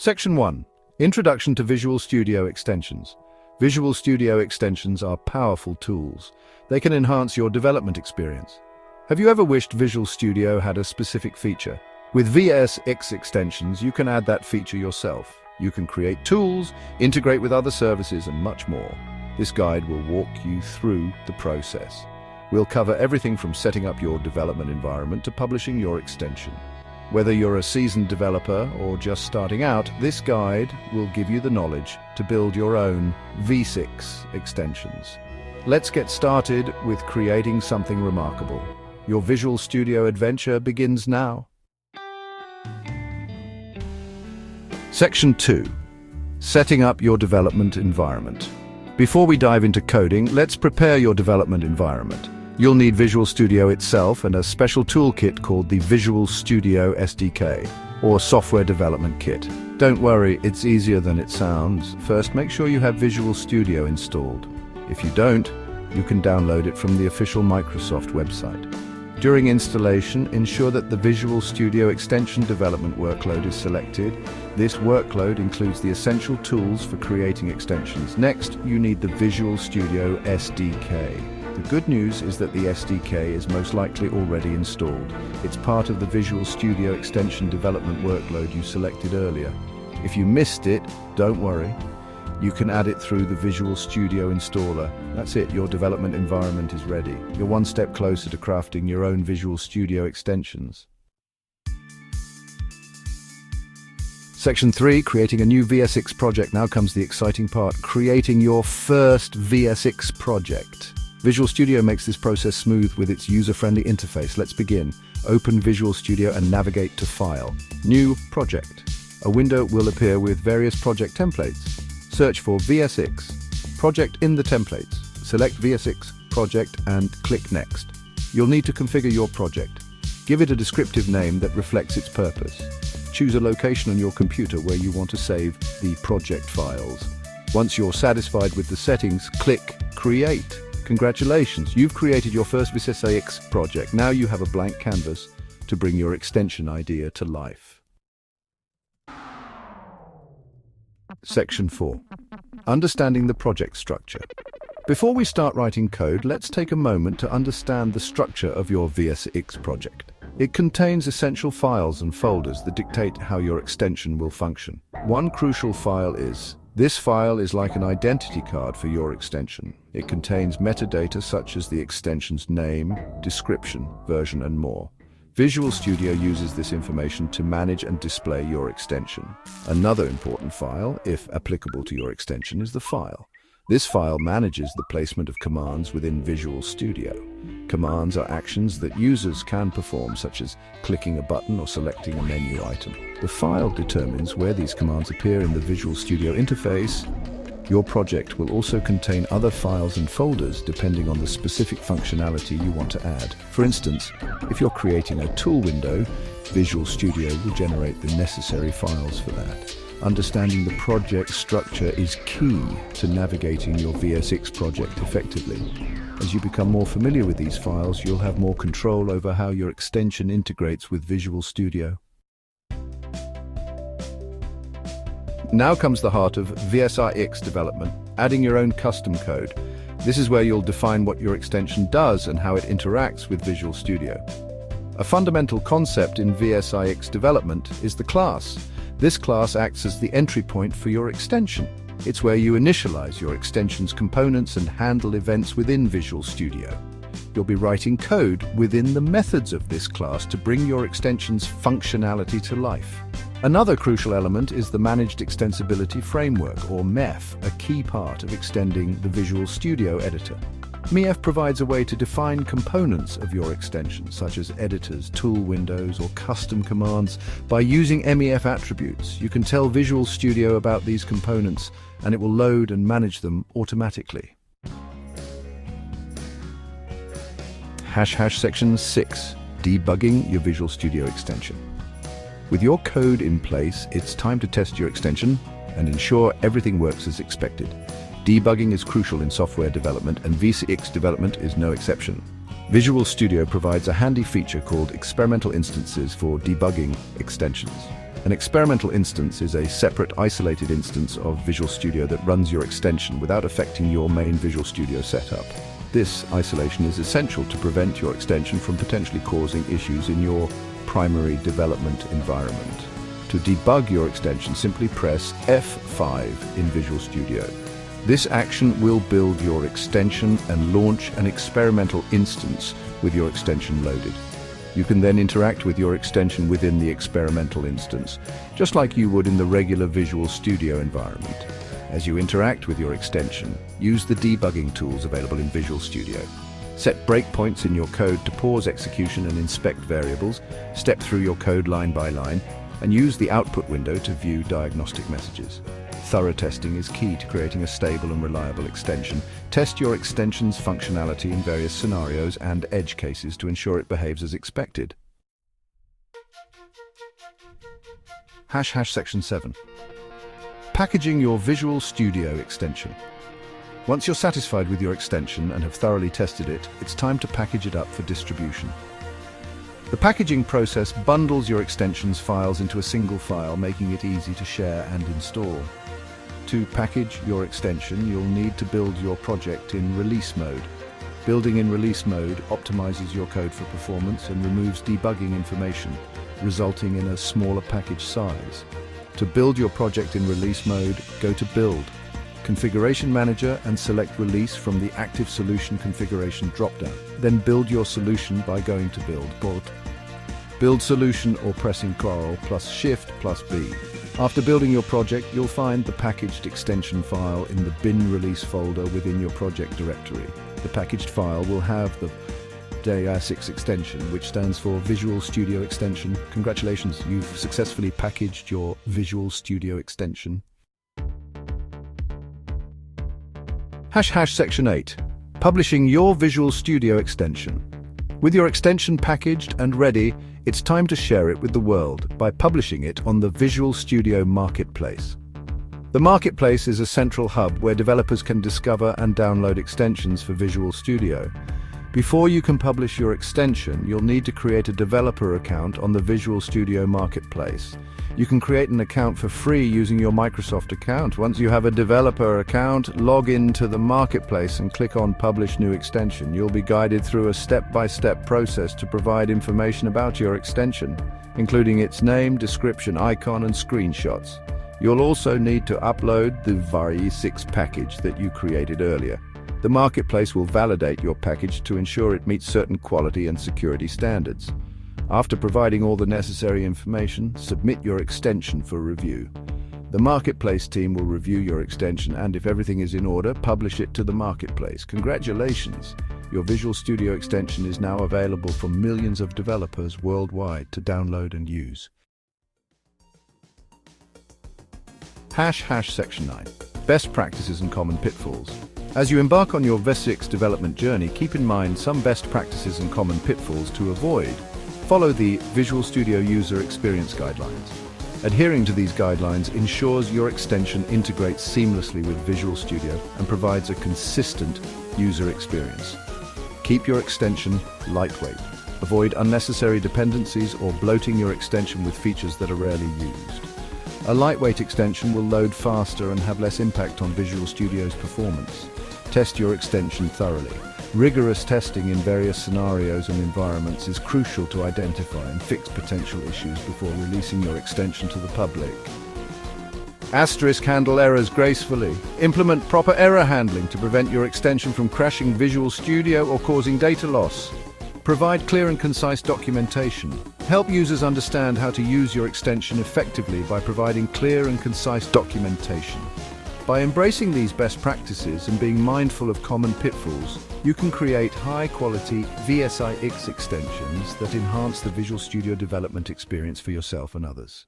Section 1. Introduction to Visual Studio Extensions. Visual Studio Extensions are powerful tools. They can enhance your development experience. Have you ever wished Visual Studio had a specific feature? With VSX extensions, you can add that feature yourself. You can create tools, integrate with other services, and much more. This guide will walk you through the process. We'll cover everything from setting up your development environment to publishing your extension. Whether you're a seasoned developer or just starting out, this guide will give you the knowledge to build your own V6 extensions. Let's get started with creating something remarkable. Your Visual Studio adventure begins now. Section 2. Setting up your development environment. Before we dive into coding, let's prepare your development environment. You'll need Visual Studio itself and a special toolkit called the Visual Studio SDK, or Software Development Kit. Don't worry, it's easier than it sounds. First, make sure you have Visual Studio installed. If you don't, you can download it from the official Microsoft website. During installation, ensure that the Visual Studio extension development workload is selected. This workload includes the essential tools for creating extensions. Next, you need the Visual Studio SDK. The good news is that the SDK is most likely already installed. It's part of the Visual Studio extension development workload you selected earlier. If you missed it, don't worry. You can add it through the Visual Studio installer. That's it, your development environment is ready. You're one step closer to crafting your own Visual Studio extensions. Section 3, creating a new VSX project. Now comes the exciting part, creating your first VSX project. Visual Studio makes this process smooth with its user-friendly interface. Let's begin. Open Visual Studio and navigate to File. New Project. A window will appear with various project templates. Search for VSX Project in the templates. Select VSX Project and click Next. You'll need to configure your project. Give it a descriptive name that reflects its purpose. Choose a location on your computer where you want to save the project files. Once you're satisfied with the settings, click Create. Congratulations, you've created your first VSX project. Now you have a blank canvas to bring your extension idea to life. Section 4. Understanding the project structure. Before we start writing code, let's take a moment to understand the structure of your VSX project. It contains essential files and folders that dictate how your extension will function. One crucial file is this file is like an identity card for your extension. It contains metadata such as the extension's name, description, version, and more. Visual Studio uses this information to manage and display your extension. Another important file, if applicable to your extension, is the file. This file manages the placement of commands within Visual Studio. Commands are actions that users can perform, such as clicking a button or selecting a menu item. The file determines where these commands appear in the Visual Studio interface. Your project will also contain other files and folders depending on the specific functionality you want to add. For instance, if you're creating a tool window, Visual Studio will generate the necessary files for that. Understanding the project structure is key to navigating your VSX project effectively. As you become more familiar with these files, you'll have more control over how your extension integrates with Visual Studio. Now comes the heart of VSX development, adding your own custom code. This is where you'll define what your extension does and how it interacts with Visual Studio. A fundamental concept in VSX development is the class. This class acts as the entry point for your extension. It's where you initialize your extension's components and handle events within Visual Studio. You'll be writing code within the methods of this class to bring your extension's functionality to life. Another crucial element is the Managed Extensibility Framework, or MEF, a key part of extending the Visual Studio editor. MEF provides a way to define components of your extension, such as editors, tool windows, or custom commands. By using MEF attributes, you can tell Visual Studio about these components, and it will load and manage them automatically. Section 6. Debugging your Visual Studio extension. With your code in place, it's time to test your extension and ensure everything works as expected. Debugging is crucial in software development, and VSX development is no exception. Visual Studio provides a handy feature called experimental instances for debugging extensions. An experimental instance is a separate, isolated instance of Visual Studio that runs your extension without affecting your main Visual Studio setup. This isolation is essential to prevent your extension from potentially causing issues in your primary development environment. To debug your extension, simply press F5 in Visual Studio. This action will build your extension and launch an experimental instance with your extension loaded. You can then interact with your extension within the experimental instance, just like you would in the regular Visual Studio environment. As you interact with your extension, use the debugging tools available in Visual Studio. Set breakpoints in your code to pause execution and inspect variables, step through your code line by line, and use the output window to view diagnostic messages. Thorough testing is key to creating a stable and reliable extension. Test your extension's functionality in various scenarios and edge cases to ensure it behaves as expected. Section 7. Packaging your Visual Studio extension. Once you're satisfied with your extension and have thoroughly tested it, it's time to package it up for distribution. The packaging process bundles your extension's files into a single file, making it easy to share and install. To package your extension, you'll need to build your project in release mode. Building in release mode optimizes your code for performance and removes debugging information, resulting in a smaller package size. To build your project in release mode, go to Build, Configuration Manager, and select Release from the Active Solution Configuration dropdown. Then build your solution by going to Build Solution or pressing Ctrl plus Shift plus B. After building your project, you'll find the packaged extension file in the bin release folder within your project directory. The packaged file will have the VS6 extension, which stands for Visual Studio Extension. Congratulations, you've successfully packaged your Visual Studio extension. Section 8. Publishing your Visual Studio extension. With your extension packaged and ready, it's time to share it with the world by publishing it on the Visual Studio Marketplace. The Marketplace is a central hub where developers can discover and download extensions for Visual Studio. Before you can publish your extension, you'll need to create a developer account on the Visual Studio Marketplace. You can create an account for free using your Microsoft account. Once you have a developer account, log into the Marketplace and click on Publish New Extension. You'll be guided through a step-by-step process to provide information about your extension, including its name, description, icon, and screenshots. You'll also need to upload the VS6 package that you created earlier. The Marketplace will validate your package to ensure it meets certain quality and security standards. After providing all the necessary information, submit your extension for review. The Marketplace team will review your extension and, if everything is in order, publish it to the Marketplace. Congratulations! Your Visual Studio extension is now available for millions of developers worldwide to download and use. Section 9. Best practices and common pitfalls. As you embark on your VS6 development journey, keep in mind some best practices and common pitfalls to avoid. Follow the Visual Studio User Experience Guidelines. Adhering to these guidelines ensures your extension integrates seamlessly with Visual Studio and provides a consistent user experience. Keep your extension lightweight. Avoid unnecessary dependencies or bloating your extension with features that are rarely used. A lightweight extension will load faster and have less impact on Visual Studio's performance. Test your extension thoroughly. Rigorous testing in various scenarios and environments is crucial to identify and fix potential issues before releasing your extension to the public. Handle errors gracefully. Implement proper error handling to prevent your extension from crashing Visual Studio or causing data loss. Provide clear and concise documentation. Help users understand how to use your extension effectively by providing clear and concise documentation. By embracing these best practices and being mindful of common pitfalls, you can create high-quality VSIX extensions that enhance the Visual Studio development experience for yourself and others.